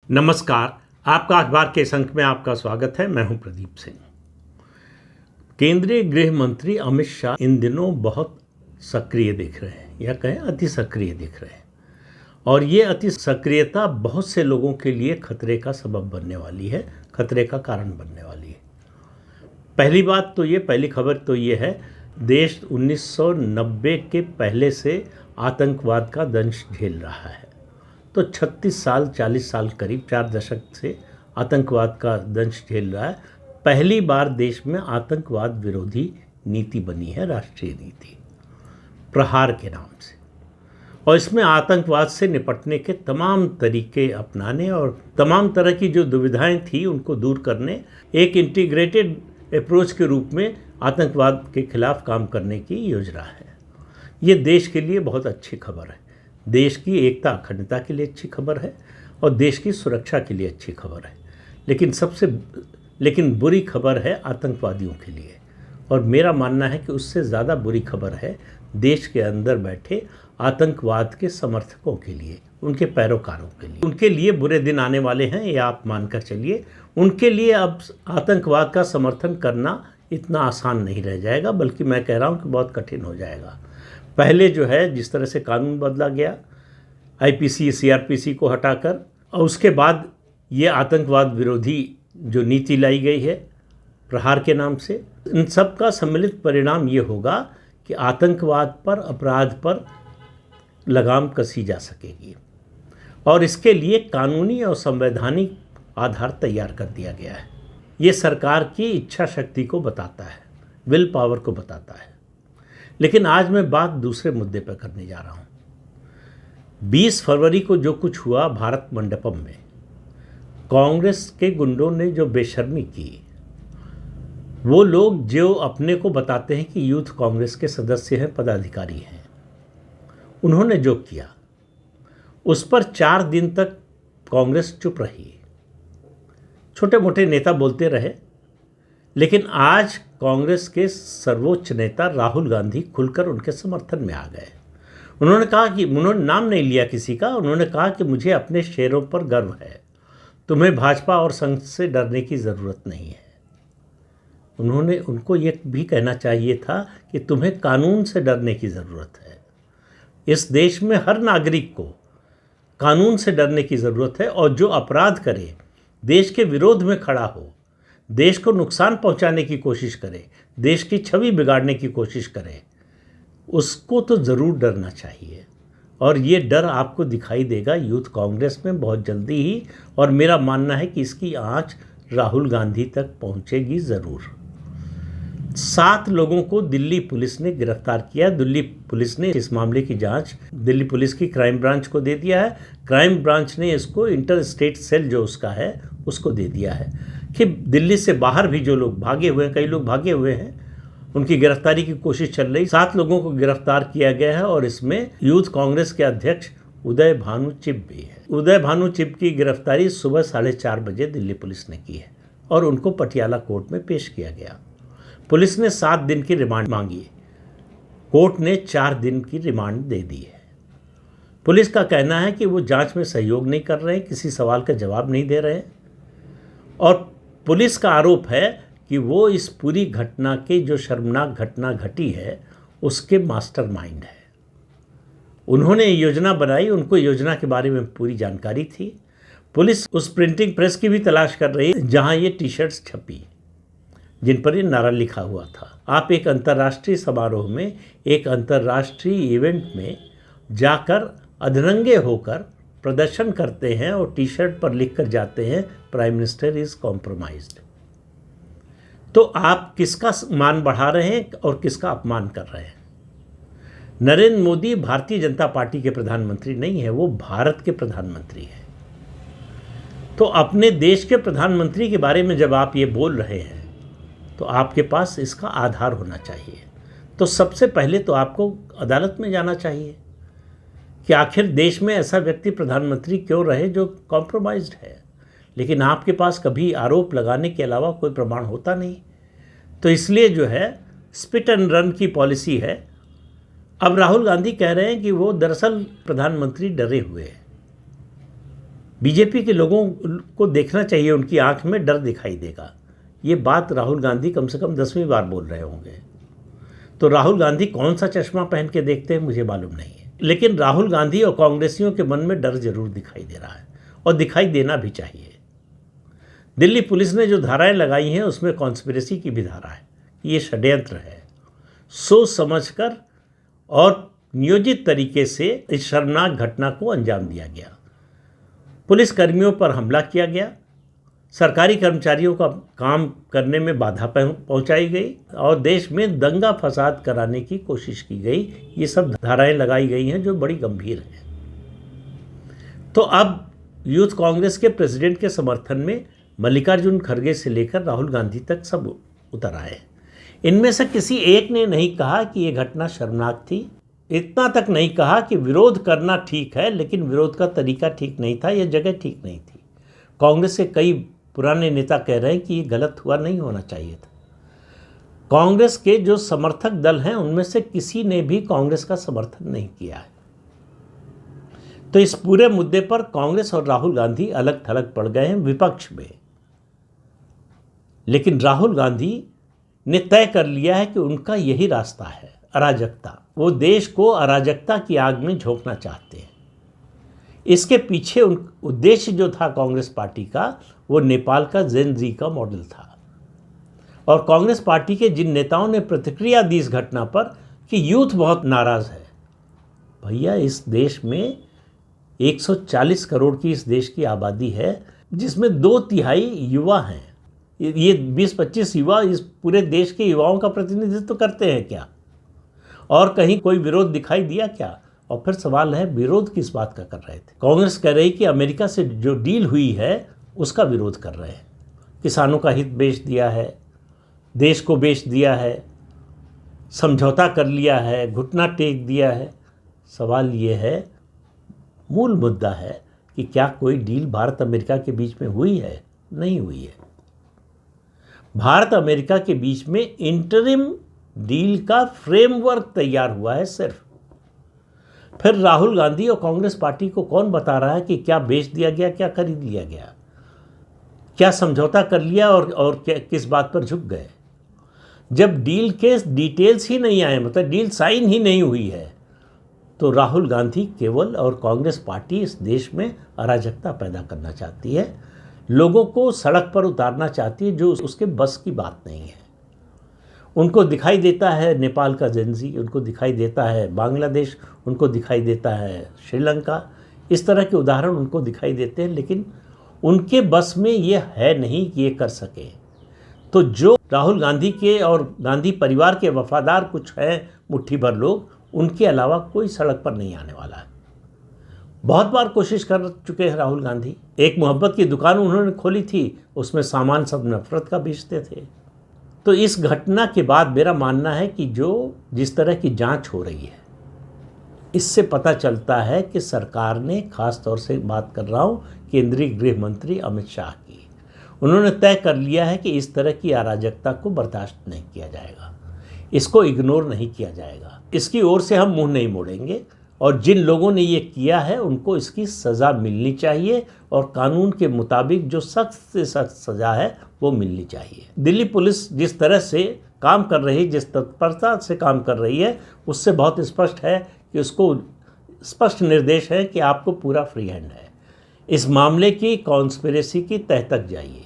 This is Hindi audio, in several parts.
नमस्कार। आपका अखबार के इस अंक में आपका स्वागत है। मैं हूं प्रदीप सिंह। केंद्रीय गृह मंत्री अमित शाह इन दिनों बहुत सक्रिय दिख रहे हैं, या कहें अति सक्रिय दिख रहे हैं, और ये अति सक्रियता बहुत से लोगों के लिए खतरे का सबब बनने वाली है, खतरे का कारण बनने वाली है। पहली खबर तो ये है, देश 1990 के पहले से आतंकवाद का दंश झेल रहा है। तो 36 साल 40 साल करीब 4 दशक से आतंकवाद का दंश झेल रहा है। पहली बार देश में आतंकवाद विरोधी नीति बनी है, राष्ट्रीय नीति प्रहार के नाम से, और इसमें आतंकवाद से निपटने के तमाम तरीके अपनाने और तमाम तरह की जो दुविधाएं थी उनको दूर करने, एक इंटीग्रेटेड अप्रोच के रूप में आतंकवाद के खिलाफ काम करने की योजना है। ये देश के लिए बहुत अच्छी खबर है, देश की एकता अखंडता के लिए अच्छी खबर है और देश की सुरक्षा के लिए अच्छी खबर है। लेकिन बुरी खबर है आतंकवादियों के लिए, और मेरा मानना है कि उससे ज़्यादा बुरी खबर है देश के अंदर बैठे आतंकवाद के समर्थकों के लिए, उनके पैरोकारों के लिए। उनके लिए बुरे दिन आने वाले हैं, ये आप मानकर चलिए। उनके लिए अब आतंकवाद का समर्थन करना इतना आसान नहीं रह जाएगा, बल्कि मैं कह रहा हूँ कि बहुत कठिन हो जाएगा। पहले जो है जिस तरह से कानून बदला गया आईपीसी सीआरपीसी को हटाकर, और उसके बाद ये आतंकवाद विरोधी जो नीति लाई गई है प्रहार के नाम से, इन सब का सम्मिलित परिणाम ये होगा कि आतंकवाद पर, अपराध पर लगाम कसी जा सकेगी, और इसके लिए कानूनी और संवैधानिक आधार तैयार कर दिया गया है। ये सरकार की इच्छा शक्ति को बताता है, विल पावर को बताता है। लेकिन आज मैं बात दूसरे मुद्दे पर करने जा रहा हूँ। 20 फरवरी को जो कुछ हुआ भारत मंडपम में, कांग्रेस के गुंडों ने जो बेशर्मी की, वो लोग जो अपने को बताते हैं कि यूथ कांग्रेस के सदस्य हैं, पदाधिकारी हैं, उन्होंने जो किया उस पर 4 दिन तक कांग्रेस चुप रही। छोटे मोटे नेता बोलते रहे, लेकिन आज कांग्रेस के सर्वोच्च नेता राहुल गांधी खुलकर उनके समर्थन में आ गए। उन्होंने कहा कि, उन्होंने नाम नहीं लिया किसी का, उन्होंने कहा कि मुझे अपने शेरों पर गर्व है, तुम्हें भाजपा और संघ से डरने की ज़रूरत नहीं है। उनको ये भी कहना चाहिए था कि तुम्हें कानून से डरने की ज़रूरत है। इस देश में हर नागरिक को कानून से डरने की ज़रूरत है, और जो अपराध करे, देश के विरोध में खड़ा हो, देश को नुकसान पहुंचाने की कोशिश करे, देश की छवि बिगाड़ने की कोशिश करे, उसको तो ज़रूर डरना चाहिए। और ये डर आपको दिखाई देगा यूथ कांग्रेस में बहुत जल्दी ही, और मेरा मानना है कि इसकी आंच राहुल गांधी तक पहुंचेगी ज़रूर। 7 लोगों को दिल्ली पुलिस ने गिरफ्तार किया। दिल्ली पुलिस ने इस मामले की जांच दिल्ली पुलिस की क्राइम ब्रांच को दे दिया है। क्राइम ब्रांच ने इसको इंटर स्टेट सेल जो उसका है उसको दे दिया है कि दिल्ली से बाहर भी जो लोग भागे हुए हैं, कई लोग भागे हुए हैं, उनकी गिरफ्तारी की कोशिश चल रही। 7 लोगों को गिरफ्तार किया गया है, और इसमें यूथ कांग्रेस के अध्यक्ष उदय भानु चिब भी है। उदय भानु चिब की गिरफ्तारी सुबह 4:30 बजे दिल्ली पुलिस ने की है, और उनको पटियाला कोर्ट में पेश किया गया। पुलिस ने 7 दिन की रिमांड मांगी, कोर्ट ने 4 दिन की रिमांड दे दी है। पुलिस का कहना है कि वो जांच में सहयोग नहीं कर रहे हैं, किसी सवाल का जवाब नहीं दे रहे हैं, और पुलिस का आरोप है कि वो इस पूरी घटना के, जो शर्मनाक घटना घटी है, उसके मास्टरमाइंड है। उन्होंने योजना बनाई, उनको योजना के बारे में पूरी जानकारी थी। पुलिस उस प्रिंटिंग प्रेस की भी तलाश कर रही है जहां ये टी-शर्ट्स छपी, जिन पर ये नारा लिखा हुआ था। आप एक अंतर्राष्ट्रीय समारोह में, एक अंतर्राष्ट्रीय इवेंट में जाकर अधरंगे होकर प्रदर्शन करते हैं और टी-शर्ट पर लिखकर जाते हैं, प्राइम मिनिस्टर इज कॉम्प्रोमाइज्ड। तो आप किसका मान बढ़ा रहे हैं और किसका अपमान कर रहे हैं? नरेंद्र मोदी भारतीय जनता पार्टी के प्रधानमंत्री नहीं है, वो भारत के प्रधानमंत्री हैं। तो अपने देश के प्रधानमंत्री के बारे में जब आप ये बोल रहे हैं, तो आपके पास इसका आधार होना चाहिए। तो सबसे पहले तो आपको अदालत में जाना चाहिए कि आखिर देश में ऐसा व्यक्ति प्रधानमंत्री क्यों रहे जो कॉम्प्रोमाइज्ड है। लेकिन आपके पास कभी आरोप लगाने के अलावा कोई प्रमाण होता नहीं, तो इसलिए जो है स्पिट एंड रन की पॉलिसी है। अब राहुल गांधी कह रहे हैं कि वो दरअसल प्रधानमंत्री डरे हुए हैं। बीजेपी के लोगों को देखना चाहिए, उनकी आंख में डर दिखाई देगा। ये बात राहुल गांधी कम से कम 10वीं बार बोल रहे होंगे। तो राहुल गांधी कौन सा चश्मा पहन के देखते हैं मुझे मालूम नहीं है, लेकिन राहुल गांधी और कांग्रेसियों के मन में डर जरूर दिखाई दे रहा है और दिखाई देना भी चाहिए। दिल्ली पुलिस ने जो धाराएं लगाई हैं उसमें कॉन्स्पिरेसी की भी धारा है। ये षड्यंत्र है, सोच समझकर और नियोजित तरीके से इस शर्मनाक घटना को अंजाम दिया गया। पुलिस कर्मियों पर हमला किया गया, सरकारी कर्मचारियों का काम करने में बाधा पहुंचाई गई और देश में दंगा फसाद कराने की कोशिश की गई। ये सब धाराएं लगाई गई हैं जो बड़ी गंभीर हैं। तो अब यूथ कांग्रेस के प्रेसिडेंट के समर्थन में मल्लिकार्जुन खड़गे से लेकर राहुल गांधी तक सब उतर आए। इनमें से किसी एक ने नहीं कहा कि ये घटना शर्मनाक थी, इतना तक नहीं कहा कि विरोध करना ठीक है, लेकिन विरोध का तरीका ठीक नहीं था, यह जगह ठीक नहीं थी। कांग्रेस के कई पुराने नेता कह रहे हैं कि ये गलत हुआ, नहीं होना चाहिए था। कांग्रेस के जो समर्थक दल हैं उनमें से किसी ने भी कांग्रेस का समर्थन नहीं किया है। तो इस पूरे मुद्दे पर कांग्रेस और राहुल गांधी अलग थलग पड़ गए हैं विपक्ष में। लेकिन राहुल गांधी ने तय कर लिया है कि उनका यही रास्ता है, अराजकता। वो देश को अराजकता की आग में झोंकना चाहते हैं। इसके पीछे उद्देश्य जो था कांग्रेस पार्टी का, वो नेपाल का जेन जी का मॉडल था। और कांग्रेस पार्टी के जिन नेताओं ने प्रतिक्रिया दी इस घटना पर कि यूथ बहुत नाराज़ है, भैया इस देश में 140 करोड़ की इस देश की आबादी है, जिसमें 2/3 युवा हैं। ये 20-25 युवा इस पूरे देश के युवाओं का प्रतिनिधित्व करते हैं क्या? और कहीं कोई विरोध दिखाई दिया क्या? और फिर सवाल है विरोध किस बात का कर रहे थे? कांग्रेस कह रही कि अमेरिका से जो डील हुई है उसका विरोध कर रहे हैं। किसानों का हित बेच दिया है, देश को बेच दिया है, समझौता कर लिया है, घुटना टेक दिया है। सवाल ये है, मूल मुद्दा है कि क्या कोई डील भारत अमेरिका के बीच में हुई है? नहीं हुई है। भारत अमेरिका के बीच में इंटरिम डील का फ्रेमवर्क तैयार हुआ है सिर्फ। फिर राहुल गांधी और कांग्रेस पार्टी को कौन बता रहा है कि क्या बेच दिया गया, क्या खरीद लिया गया, क्या समझौता कर लिया और किस बात पर झुक गए? जब डील के डिटेल्स ही नहीं आए, मतलब डील साइन ही नहीं हुई है, तो राहुल गांधी केवल और कांग्रेस पार्टी इस देश में अराजकता पैदा करना चाहती है, लोगों को सड़क पर उतारना चाहती है, जो उसके बस की बात नहीं है। उनको दिखाई देता है नेपाल का जेनजी, उनको दिखाई देता है बांग्लादेश, उनको दिखाई देता है श्रीलंका, इस तरह के उदाहरण उनको दिखाई देते हैं, लेकिन उनके बस में ये है नहीं कि ये कर सके। तो जो राहुल गांधी के और गांधी परिवार के वफादार कुछ हैं मुट्ठी भर लोग, उनके अलावा कोई सड़क पर नहीं आने वाला है। बहुत बार कोशिश कर चुके हैं राहुल गांधी। एक मोहब्बत की दुकान उन्होंने खोली थी, उसमें सामान सब नफरत का बेचते थे। तो इस घटना के बाद मेरा मानना है कि जिस तरह की जांच हो रही है, इससे पता चलता है कि सरकार ने, खास तौर से बात कर रहा हूँ केंद्रीय गृह मंत्री अमित शाह की, उन्होंने तय कर लिया है कि इस तरह की अराजकता को बर्दाश्त नहीं किया जाएगा, इसको इग्नोर नहीं किया जाएगा, इसकी ओर से हम मुंह नहीं मोड़ेंगे। और जिन लोगों ने ये किया है उनको इसकी सज़ा मिलनी चाहिए और कानून के मुताबिक जो सख्त से सख्त सज़ा है वो मिलनी चाहिए। दिल्ली पुलिस जिस तरह से काम कर रही है, जिस तत्परता से काम कर रही है, उससे बहुत स्पष्ट है कि उसको स्पष्ट निर्देश है कि आपको पूरा फ्री हैंड है। इस मामले की कॉन्स्पिरेसी की तह तक जाइए।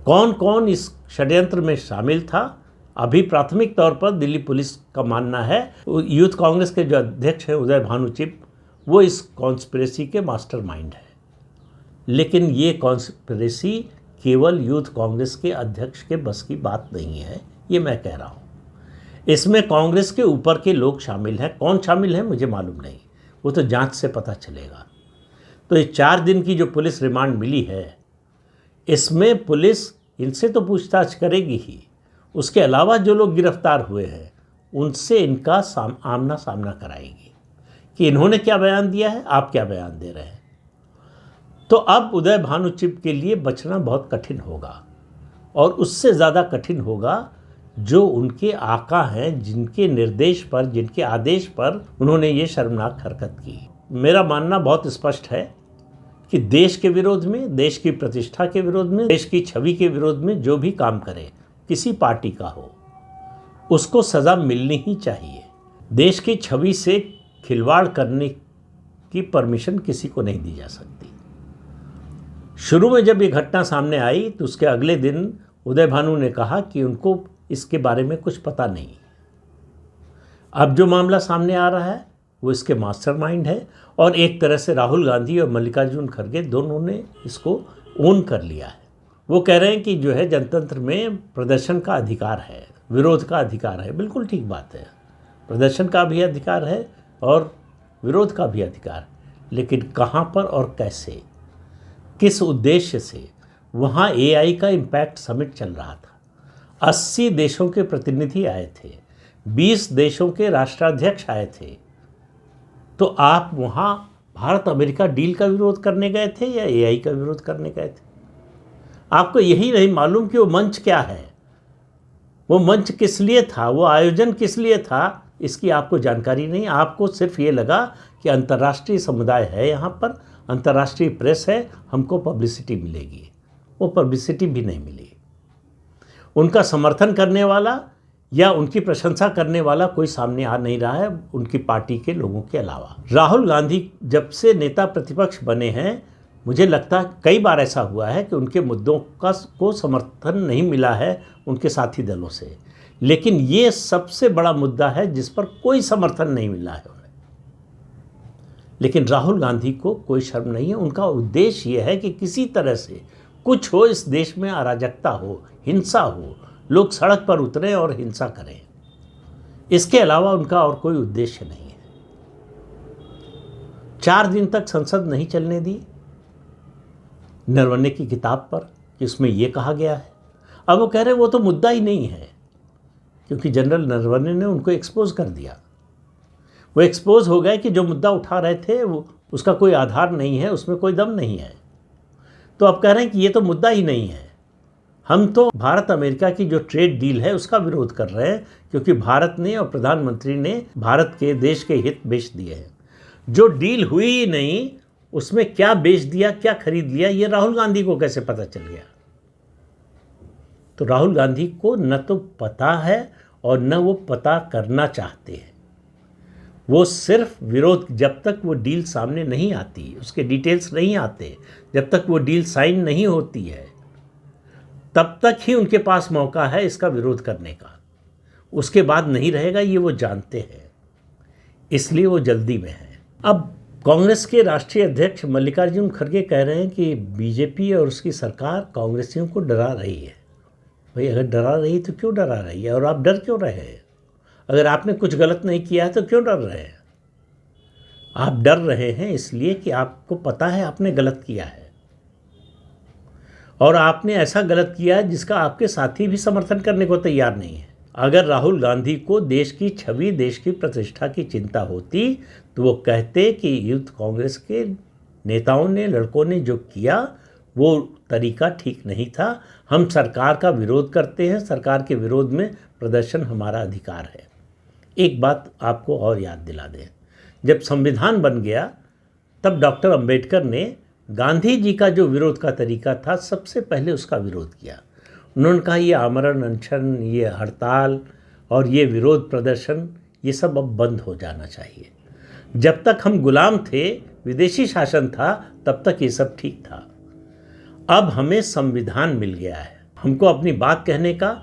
कौन कौन इस षड्यंत्र में शामिल था, अभी प्राथमिक तौर पर दिल्ली पुलिस का मानना है, यूथ कांग्रेस के जो अध्यक्ष हैं उदय भानु चिब, वो इस कॉन्स्पिरेसी के मास्टरमाइंड है। लेकिन ये कॉन्स्पिरेसी केवल यूथ कांग्रेस के अध्यक्ष के बस की बात नहीं है, ये मैं कह रहा हूँ। इसमें कांग्रेस के ऊपर के लोग शामिल हैं। कौन शामिल है मुझे मालूम नहीं, वो तो जांच से पता चलेगा। तो ये 4 दिन की जो पुलिस रिमांड मिली है, इसमें पुलिस इनसे तो पूछताछ करेगी ही, उसके अलावा जो लोग गिरफ्तार हुए हैं उनसे इनका आमना सामना कराएगी कि इन्होंने क्या बयान दिया है, आप क्या बयान दे रहे हैं। तो अब उदय भानु चिब के लिए बचना बहुत कठिन होगा, और उससे ज़्यादा कठिन होगा जो उनके आका हैं, जिनके निर्देश पर, जिनके आदेश पर उन्होंने ये शर्मनाक हरकत की। मेरा मानना बहुत स्पष्ट है कि देश के विरोध में, देश की प्रतिष्ठा के विरोध में, देश की छवि के विरोध में जो भी काम करे, किसी पार्टी का हो, उसको सज़ा मिलनी ही चाहिए। देश की छवि से खिलवाड़ करने की परमिशन किसी को नहीं दी जा सकती। शुरू में जब ये घटना सामने आई तो उसके अगले दिन उदय भानु ने कहा कि उनको इसके बारे में कुछ पता नहीं। अब जो मामला सामने आ रहा है वो इसके मास्टरमाइंड है, और एक तरह से राहुल गांधी और मल्लिकार्जुन खड़गे दोनों ने इसको ओन कर लिया है। वो कह रहे हैं कि जो है जनतंत्र में प्रदर्शन का अधिकार है, विरोध का अधिकार है। बिल्कुल ठीक बात है, प्रदर्शन का भी अधिकार है और विरोध का भी अधिकार, लेकिन कहाँ पर और कैसे, किस उद्देश्य से? वहाँ AI का इम्पैक्ट समिट चल रहा था, 80 देशों के प्रतिनिधि आए थे, 20 देशों के राष्ट्राध्यक्ष आए थे। तो आप वहाँ भारत अमेरिका डील का विरोध करने गए थे या AI का विरोध करने गए थे? आपको यही नहीं मालूम कि वो मंच क्या है, वो मंच किस लिए था, वो आयोजन किस लिए था, इसकी आपको जानकारी नहीं। आपको सिर्फ ये लगा कि अंतर्राष्ट्रीय समुदाय है, यहाँ पर अंतर्राष्ट्रीय प्रेस है, हमको पब्लिसिटी मिलेगी। वो पब्लिसिटी भी नहीं मिली। उनका समर्थन करने वाला या उनकी प्रशंसा करने वाला कोई सामने आ नहीं रहा है उनकी पार्टी के लोगों के अलावा। राहुल गांधी जब से नेता प्रतिपक्ष बने हैं, मुझे लगता है कई बार ऐसा हुआ है कि उनके मुद्दों को समर्थन नहीं मिला है उनके साथी दलों से, लेकिन ये सबसे बड़ा मुद्दा है जिस पर कोई समर्थन नहीं मिला है उन्हें। लेकिन राहुल गांधी को कोई शर्म नहीं है। उनका उद्देश्य ये है कि किसी तरह से कुछ हो, इस देश में अराजकता हो, हिंसा हो, लोग सड़क पर उतरें और हिंसा करें। इसके अलावा उनका और कोई उद्देश्य नहीं है। 4 दिन तक संसद नहीं चलने दी नरवणे की किताब पर कि उसमें यह कहा गया है। अब वो कह रहे हैं वो तो मुद्दा ही नहीं है, क्योंकि जनरल नरवणे ने उनको एक्सपोज कर दिया। वो एक्सपोज हो गए कि जो मुद्दा उठा रहे थे वो उसका कोई आधार नहीं है, उसमें कोई दम नहीं है। तो अब कह रहे हैं कि ये तो मुद्दा ही नहीं है। हम तो भारत अमेरिका की जो ट्रेड डील है उसका विरोध कर रहे हैं, क्योंकि भारत ने और प्रधानमंत्री ने भारत के देश के हित बेच दिए हैं। जो डील हुई ही नहीं उसमें क्या बेच दिया, क्या खरीद लिया, ये राहुल गांधी को कैसे पता चल गया? तो राहुल गांधी को न तो पता है और न वो पता करना चाहते हैं। वो सिर्फ विरोध, जब तक वो डील सामने नहीं आती, उसके डिटेल्स नहीं आते, जब तक वो डील साइन नहीं होती है, तब तक ही उनके पास मौका है इसका विरोध करने का। उसके बाद नहीं रहेगा, ये वो जानते हैं, इसलिए वो जल्दी में है। अब कांग्रेस के राष्ट्रीय अध्यक्ष मल्लिकार्जुन खड़गे कह रहे हैं कि बीजेपी और उसकी सरकार कांग्रेसियों को डरा रही है। भाई अगर डरा रही तो क्यों डरा रही है, और आप डर क्यों रहे हैं? अगर आपने कुछ गलत नहीं किया है तो क्यों डर रहे हैं? आप डर रहे हैं इसलिए कि आपको पता है आपने गलत किया है, और आपने ऐसा गलत किया है जिसका आपके साथी भी समर्थन करने को तैयार नहीं है। अगर राहुल गांधी को देश की छवि, देश की प्रतिष्ठा की चिंता होती तो वो कहते कि यूथ कांग्रेस के नेताओं ने, लड़कों ने जो किया वो तरीका ठीक नहीं था। हम सरकार का विरोध करते हैं, सरकार के विरोध में प्रदर्शन हमारा अधिकार है। एक बात आपको और याद दिला दें, जब संविधान बन गया तब डॉक्टर अंबेडकर ने गांधी जी का जो विरोध का तरीका था सबसे पहले उसका विरोध किया। उन्होंने कहा ये आमरण अनशन, ये हड़ताल और ये विरोध प्रदर्शन, ये सब अब बंद हो जाना चाहिए। जब तक हम गुलाम थे, विदेशी शासन था, तब तक ये सब ठीक था। अब हमें संविधान मिल गया है, हमको अपनी बात कहने का,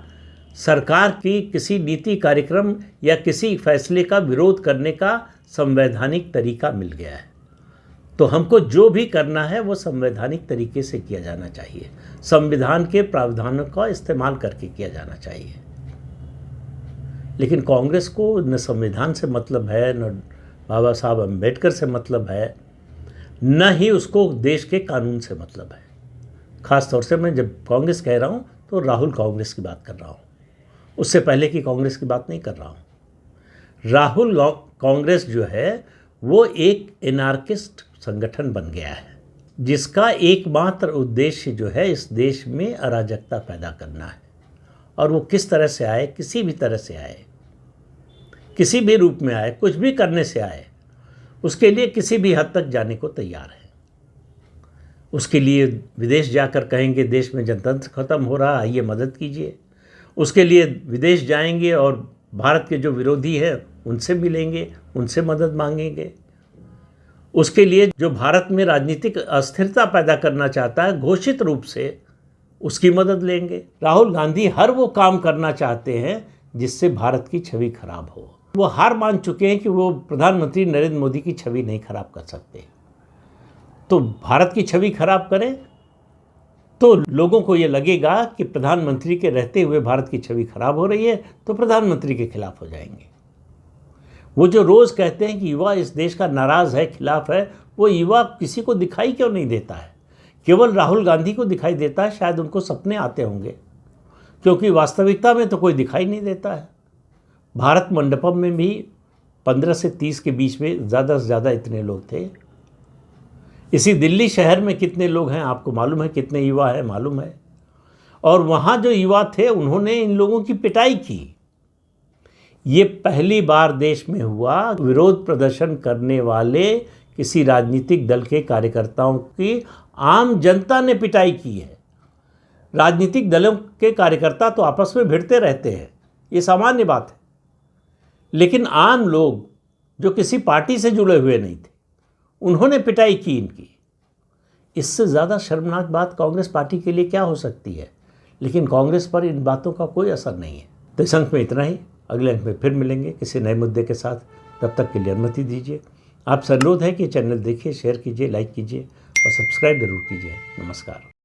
सरकार की किसी नीति, कार्यक्रम या किसी फैसले का विरोध करने का संवैधानिक तरीका मिल गया है। तो हमको जो भी करना है वो संवैधानिक तरीके से किया जाना चाहिए, संविधान के प्रावधानों का इस्तेमाल करके किया जाना चाहिए। लेकिन कांग्रेस को न संविधान से मतलब है, न बाबा साहब अम्बेडकर से मतलब है, न ही उसको देश के कानून से मतलब है। ख़ास तौर से मैं जब कांग्रेस कह रहा हूँ तो राहुल कांग्रेस की बात कर रहा हूँ, उससे पहले की कांग्रेस की बात नहीं कर रहा हूँ। राहुल कांग्रेस जो है वो एक एनार्किस्ट संगठन बन गया है, जिसका एकमात्र उद्देश्य जो है इस देश में अराजकता पैदा करना है। और वो किस तरह से आए, किसी भी तरह से आए, किसी भी रूप में आए, कुछ भी करने से आए, उसके लिए किसी भी हद तक जाने को तैयार है। उसके लिए विदेश जाकर कहेंगे देश में जनतंत्र खत्म हो रहा, आइए मदद कीजिए। उसके लिए विदेश जाएंगे और भारत के जो विरोधी हैं उनसे मिलेंगे, उनसे मदद मांगेंगे। उसके लिए जो भारत में राजनीतिक अस्थिरता पैदा करना चाहता है घोषित रूप से, उसकी मदद लेंगे। राहुल गांधी हर वो काम करना चाहते हैं जिससे भारत की छवि खराब हो। वो हार मान चुके हैं कि वो प्रधानमंत्री नरेंद्र मोदी की छवि नहीं खराब कर सकते। तो भारत की छवि खराब करें तो लोगों को ये लगेगा कि प्रधानमंत्री के रहते हुए भारत की छवि खराब हो रही है, तो प्रधानमंत्री के खिलाफ हो जाएंगे। वो जो रोज़ कहते हैं कि युवा इस देश का नाराज़ है, खिलाफ है, वो युवा किसी को दिखाई क्यों नहीं देता है? केवल राहुल गांधी को दिखाई देता है। शायद उनको सपने आते होंगे, क्योंकि वास्तविकता में तो कोई दिखाई नहीं देता है। भारत मंडपम में भी 15 से 30 के बीच में ज़्यादा से ज़्यादा इतने लोग थे। इसी दिल्ली शहर में कितने लोग हैं आपको मालूम है, कितने युवा हैं मालूम है। और वहाँ जो युवा थे उन्होंने इन लोगों की पिटाई की। ये पहली बार देश में हुआ विरोध प्रदर्शन करने वाले किसी राजनीतिक दल के कार्यकर्ताओं की आम जनता ने पिटाई की है। राजनीतिक दलों के कार्यकर्ता तो आपस में भिड़ते रहते हैं, ये सामान्य बात है, लेकिन आम लोग जो किसी पार्टी से जुड़े हुए नहीं थे उन्होंने पिटाई की इनकी। इससे ज़्यादा शर्मनाक बात कांग्रेस पार्टी के लिए क्या हो सकती है? लेकिन कांग्रेस पर इन बातों का कोई असर नहीं है। तो इस अंक में इतना ही। अगले अंक में फिर मिलेंगे किसी नए मुद्दे के साथ। तब तक के लिए अनुमति दीजिए। आपसे अनुरोध है कि चैनल देखिए, शेयर कीजिए, लाइक कीजिए और सब्सक्राइब जरूर कीजिए। नमस्कार।